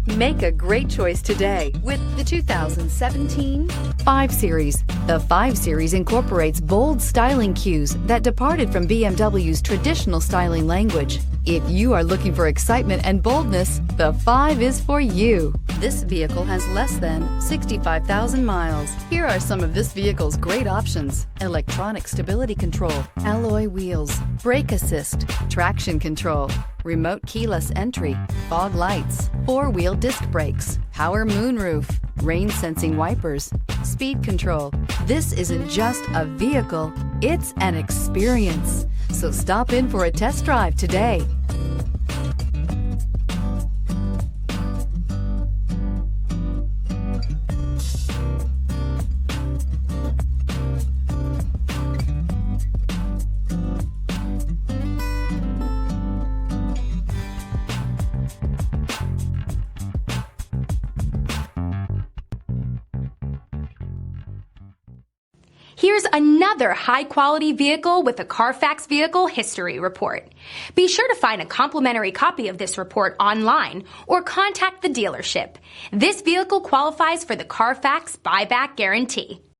Make a great choice today with the 2017 5 Series. The 5 Series incorporates bold styling cues that departed from BMW's traditional styling language. If you are looking for excitement and boldness, the 5 is for you. This vehicle has less than 65,000 miles. Here are some of this vehicle's great options: electronic stability control, alloy wheels, brake assist, traction control, remote keyless entry, fog lights, 4-wheel disc brakes, power moonroof, rain sensing wipers, speed control. This isn't just a vehicle, it's an experience. So stop in for a test drive today. Here's another high-quality vehicle with a Carfax Vehicle History Report. Be sure to find a complimentary copy of this report online or contact the dealership. This vehicle qualifies for the Carfax Buyback Guarantee.